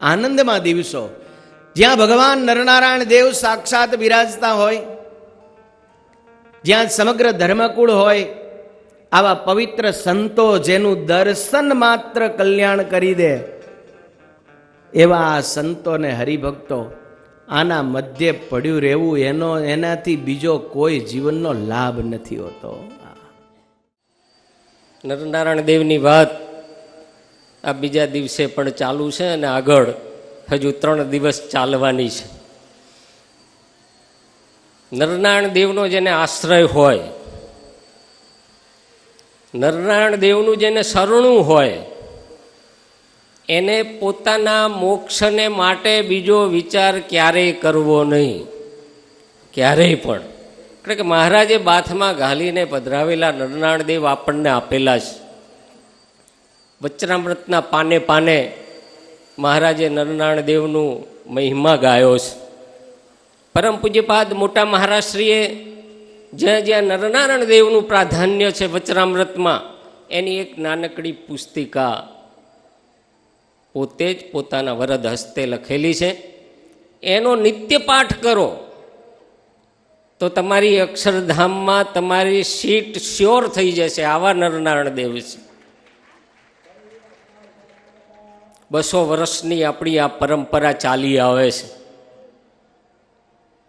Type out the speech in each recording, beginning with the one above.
આનંદમાં દિવસો, જ્યાં ભગવાન નરનારાયણ દેવ સાક્ષાત બિરાજતા હોય, જ્યાં સમગ્ર ધર્મકુળ હોય, આવા પવિત્ર સંતો જેનું દર્શન માત્ર કલ્યાણ કરી દે, એવા આ સંતો ને હરિભક્તો, આના મધ્ય પડ્યું રહેવું એનાથી બીજો કોઈ જીવનનો લાભ નથી હોતો. નરનારાયણ દેવની વાત આ બીજા દિવસે પણ ચાલુ છે અને આગળ હજુ 3 દિવસ ચાલવાની છે. નરનારાયણ દેવનો જેને આશ્રય હોય, નરનારાયણ દેવનું જેને શરણું હોય, એને પોતાના મોક્ષને માટે બીજો વિચાર ક્યારેય કરવો નહીં, ક્યારેય પણ. એટલે કે મહારાજે બાથમાં ઘાલીને પધરાવેલા નરનારાયણ દેવ આપણને આપેલા છે. વચનામૃતના પાને પાને મહારાજે નરનારાયણ દેવનું મહિમા ગાયો છે. પરમ પૂજ્યપાદ મોટા મહારાજશ્રીએ જ્યાં જ્યાં નરનારાયણ દેવનું પ્રાધાન્ય છે વચનામૃતમાં, એની એક નાનકડી પુસ્તિકા પોતે જ પોતાના વરદ હસ્તે લખેલી છે. એનો નિત્ય પાઠ કરો તો તમારી અક્ષરધામમાં તમારી સીટ શ્યોર થઈ જશે. આવા નરનારાયણ દેવ છે. 200 વર્ષની આપણી આ પરંપરા ચાલી આવે છે.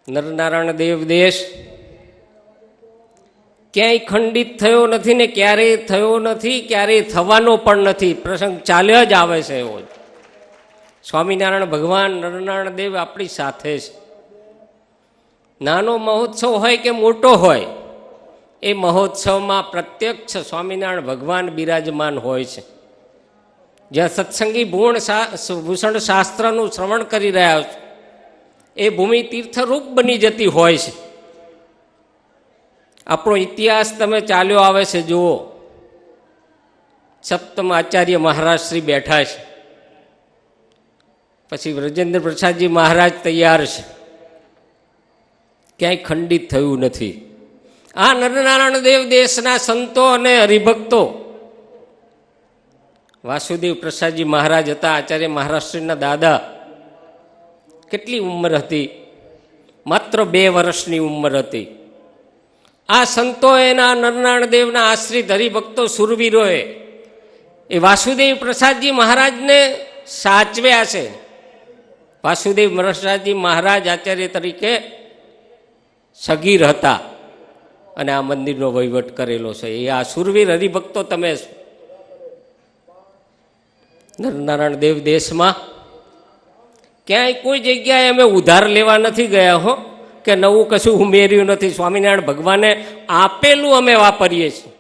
નરનારાયણ દેવ દેશ ક્યાંય ખંડિત થયો નથી ને ક્યારેય થયો નથી, ક્યારેય થવાનો પણ નથી. પ્રસંગ ચાલ્યા જ આવે છે એવો. સ્વામિનારાયણ ભગવાન નરનારાયણ દેવ આપણી સાથે છે. નાનો મહોત્સવ હોય કે મોટો હોય, એ મહોત્સવમાં પ્રત્યક્ષ સ્વામિનારાયણ ભગવાન બિરાજમાન હોય છે. જ્યાં સત્સંગી ભૂષણ શાસ્ત્રનું શ્રવણ કરી રહ્યા છો, એ ભૂમિ તીર્થરૂપ બની જતી હોય છે. આપણો ઇતિહાસ તમે ચાલ્યો આવે છે જુઓ. સપ્તમ આચાર્ય મહારાજ શ્રી બેઠા છે, પછી વ્રજેન્દ્ર પ્રસાદજી મહારાજ તૈયાર છે. ક્યાંય ખંડિત થયું નથી. આ નરનારાયણ દેવ દેશના સંતો અને હરિભક્તો, વાસુદેવ પ્રસાદજી મહારાજ હતા આચાર્ય મહારાષ્ટ્રના દાદા. કેટલી ઉંમર હતી? માત્ર 2 વર્ષની ઉંમર હતી. આ સંતો એના નરનારાયણ દેવના આશ્રિત હરિભક્તો સુરવીરોએ એ વાસુદેવ પ્રસાદજી મહારાજને સાચવ્યા છે. વાસુદેવ પ્રસાદજી મહારાજ આચાર્ય તરીકે સગીર હતા અને આ મંદિરનો વહીવટ કરેલો છે. એ આ સુરવીર હરિભક્તો તમે નરનારાયણ દેવ દેશમાં ક્યાંય કોઈ જગ્યાએ અમે ઉધાર લેવા નથી ગયા હો, કે નવું કશું ઉમેર્યું નથી. સ્વામિનારાયણ ભગવાને આપેલું અમે વાપરીએ છીએ.